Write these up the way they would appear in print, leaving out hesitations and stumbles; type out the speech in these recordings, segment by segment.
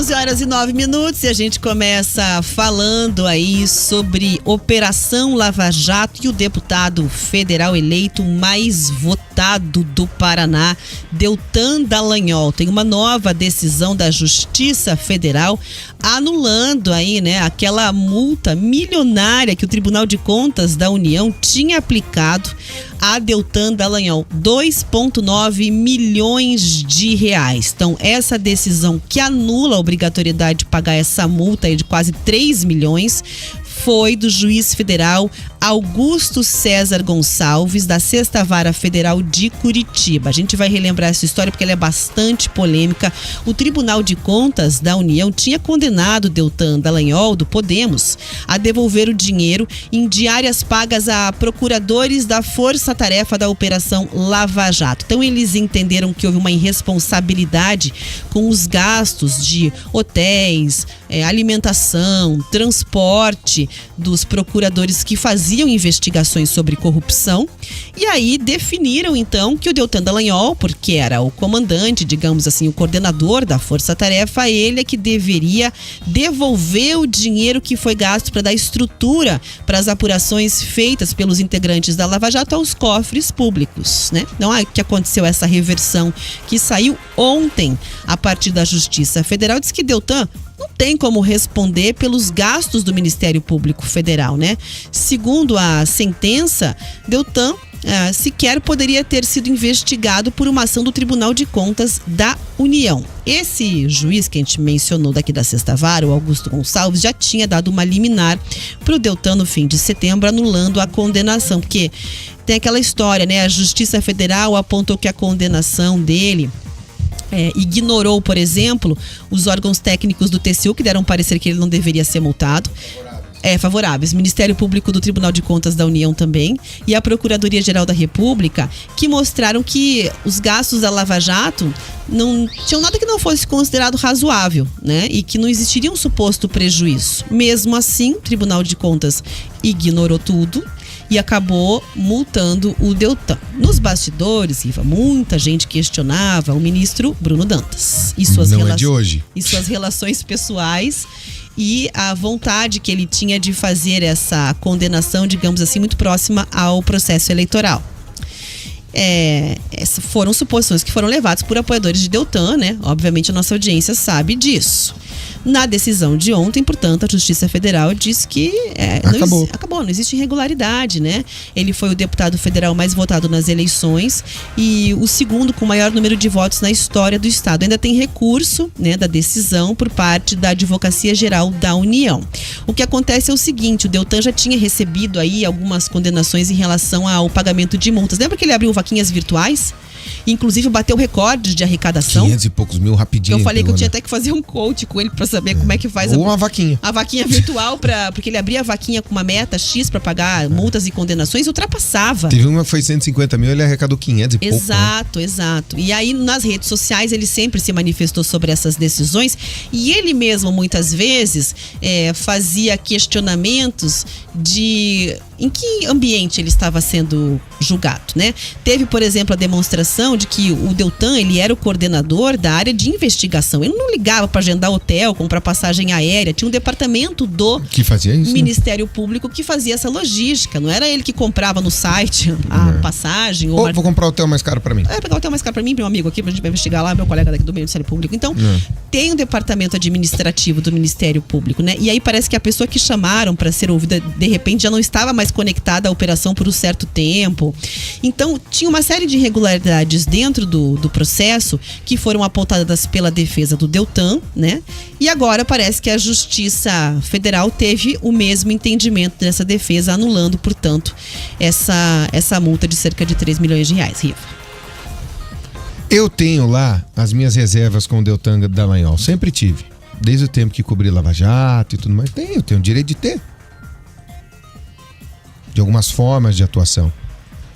11h09 e a gente começa falando aí sobre Operação Lava Jato e o deputado federal eleito mais votado do Paraná, Deltan Dallagnol. Tem uma nova decisão da Justiça Federal anulando aí, né, aquela multa milionária que o Tribunal de Contas da União tinha aplicado a Deltan Dallagnol, 2,9 milhões de reais. Então, essa decisão que anula a obrigatoriedade de pagar essa multa aí de quase 3 milhões foi do juiz federal Augusto César Gonçalves, da 6ª Vara Federal de Curitiba. A gente vai relembrar essa história porque ela é bastante polêmica. O Tribunal de Contas da União tinha condenado Deltan Dallagnol, do Podemos, a devolver o dinheiro em diárias pagas a procuradores da Força-Tarefa da Operação Lava Jato. Então, eles entenderam que houve uma irresponsabilidade com os gastos de hotéis, alimentação, transporte dos procuradores que faziam investigações sobre corrupção, e aí definiram então que o Deltan Dallagnol, porque era o comandante, digamos assim, o coordenador da Força-Tarefa, ele é que deveria devolver o dinheiro que foi gasto para dar estrutura para as apurações feitas pelos integrantes da Lava Jato aos cofres públicos, né? Então, que aconteceu essa reversão que saiu ontem a partir da Justiça Federal, diz que Deltan não tem como responder pelos gastos do Ministério Público Federal, né? Segundo a sentença, Deltan sequer poderia ter sido investigado por uma ação do Tribunal de Contas da União. Esse juiz que a gente mencionou daqui da 6ª Vara, o Augusto Gonçalves, já tinha dado uma liminar para o Deltan no fim de setembro, anulando a condenação, porque tem aquela história, né? A Justiça Federal apontou que a condenação dele ignorou, por exemplo, os órgãos técnicos do TCU que deram parecer que ele não deveria ser multado. Favoráveis. Ministério Público do Tribunal de Contas da União também e a Procuradoria-Geral da República, que mostraram que os gastos da Lava Jato não tinham nada que não fosse considerado razoável, né? E que não existiria um suposto prejuízo. Mesmo assim, o Tribunal de Contas ignorou tudo e acabou multando o Deltan. Nos bastidores, Riva, muita gente questionava o ministro Bruno Dantas e suas relações pessoais e a vontade que ele tinha de fazer essa condenação, digamos assim, muito próxima ao processo eleitoral. Essas foram suposições que foram levadas por apoiadores de Deltan, né? Obviamente a nossa audiência sabe disso. Na decisão de ontem, portanto, a Justiça Federal diz que acabou, não existe irregularidade, né? Ele foi o deputado federal mais votado nas eleições e o segundo com maior número de votos na história do estado. Ainda tem recurso, né, da decisão por parte da Advocacia Geral da União. O que acontece é o seguinte, o Deltan já tinha recebido aí algumas condenações em relação ao pagamento de multas. Lembra que ele abriu vaquinhas virtuais? Inclusive bateu recorde de arrecadação. 500 e poucos mil rapidinho. Eu falei que eu tinha até que fazer um coach com ele pra saber como é que faz uma vaquinha. A vaquinha virtual, porque ele abria a vaquinha com uma meta X pra pagar multas e condenações e ultrapassava. Teve uma que foi 150 mil, ele arrecadou 500 e pouco. Exato. E aí nas redes sociais ele sempre se manifestou sobre essas decisões e ele mesmo muitas vezes fazia questionamentos de em que ambiente ele estava sendo julgado, né? Teve, por exemplo, a demonstração de que o Deltan, ele era o coordenador da área de investigação. Ele não ligava para agendar hotel, comprar passagem aérea. Tinha um departamento do que fazia isso, Ministério Público que fazia essa logística. Não era ele que comprava no site a passagem. Vou comprar o hotel mais caro para mim. Pegar o hotel mais caro para mim, meu amigo aqui, pra gente investigar lá, meu colega daqui do Ministério Público. Então, tem um departamento administrativo do Ministério Público, né? E aí parece que a pessoa que chamaram para ser ouvida, de repente, já não estava mais conectada à operação por um certo tempo. Então, tinha uma série de irregularidades dentro do processo que foram apontadas pela defesa do Deltan, né? E agora parece que a Justiça Federal teve o mesmo entendimento dessa defesa, anulando, portanto, essa multa de cerca de 3 milhões de reais. Riva. Eu tenho lá as minhas reservas com o Deltan Dallagnol. Sempre tive. Desde o tempo que cobri Lava Jato e tudo mais. Eu tenho o direito de ter. De algumas formas de atuação.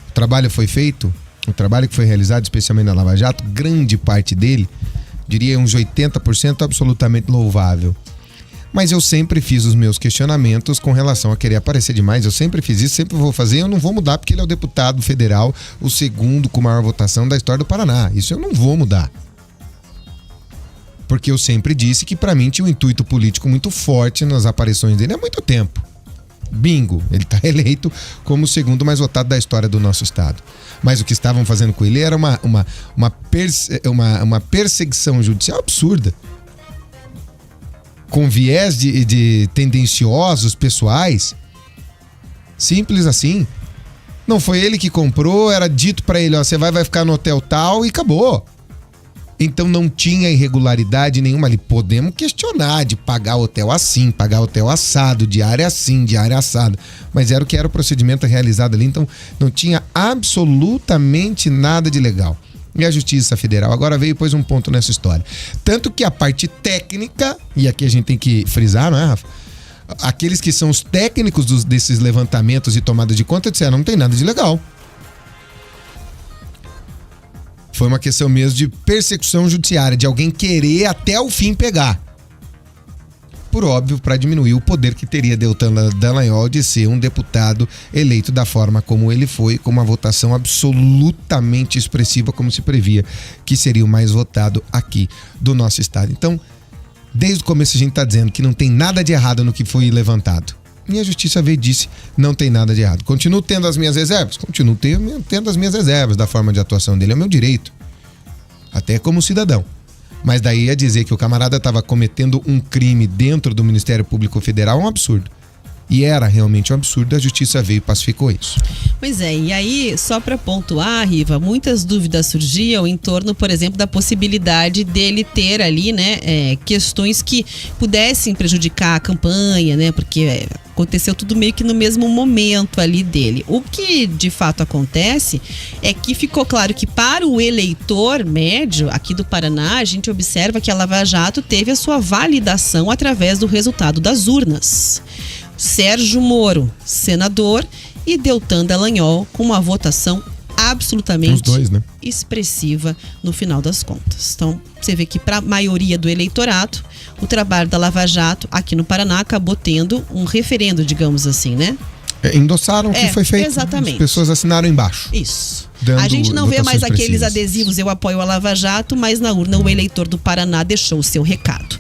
O trabalho foi feito, o trabalho que foi realizado, especialmente na Lava Jato, grande parte dele, diria uns 80% absolutamente louvável. Mas eu sempre fiz os meus questionamentos com relação a querer aparecer demais. Eu sempre fiz isso, sempre vou fazer. Eu não vou mudar porque ele é o deputado federal, o segundo com maior votação da história do Paraná. Isso eu não vou mudar. Porque eu sempre disse que pra mim tinha um intuito político muito forte nas aparições dele há muito tempo. Bingo, ele tá eleito como o segundo mais votado da história do nosso estado. Mas o que estavam fazendo com ele era uma perseguição judicial absurda. Com viés de tendenciosos pessoais. Simples assim. Não foi ele que comprou, era dito pra ele, ó, você vai ficar no hotel tal e acabou. Então não tinha irregularidade nenhuma ali. Podemos questionar de pagar hotel assim, pagar hotel assado, diária assim, diária assado. Mas era o que era o procedimento realizado ali, então não tinha absolutamente nada de legal. E a Justiça Federal agora veio e pôs um ponto nessa história. Tanto que a parte técnica, e aqui a gente tem que frisar, não é, Rafa? Aqueles que são os técnicos desses levantamentos e tomada de conta disseram, não tem nada de legal. Foi uma questão mesmo de persecução judiciária, de alguém querer até o fim pegar. Por óbvio, para diminuir o poder que teria Deltan Dallagnol de ser um deputado eleito da forma como ele foi, com uma votação absolutamente expressiva, como se previa, que seria o mais votado aqui do nosso estado. Então, desde o começo a gente está dizendo que não tem nada de errado no que foi levantado. E a Justiça veio e disse, não tem nada de errado. Continuo tendo as minhas reservas? Continuo tendo as minhas reservas da forma de atuação dele. É o meu direito. Até como cidadão. Mas daí a dizer que o camarada estava cometendo um crime dentro do Ministério Público Federal é um absurdo. E era realmente um absurdo, a Justiça veio e pacificou isso. Pois é, e aí, só para pontuar, Riva, muitas dúvidas surgiam em torno, por exemplo, da possibilidade dele ter ali, né, questões que pudessem prejudicar a campanha, né, porque aconteceu tudo meio que no mesmo momento ali dele. O que de fato acontece é que ficou claro que para o eleitor médio aqui do Paraná, a gente observa que a Lava Jato teve a sua validação através do resultado das urnas. Sérgio Moro, senador, e Deltan Dallagnol com uma votação absolutamente os dois, né? expressiva no final das contas. Então, você vê que para a maioria do eleitorado, o trabalho da Lava Jato aqui no Paraná acabou tendo um referendo, digamos assim, né? Endossaram o que foi feito. Exatamente. As pessoas assinaram embaixo. Isso. A gente não vê mais aqueles adesivos, eu apoio a Lava Jato, mas na urna o eleitor do Paraná deixou o seu recado.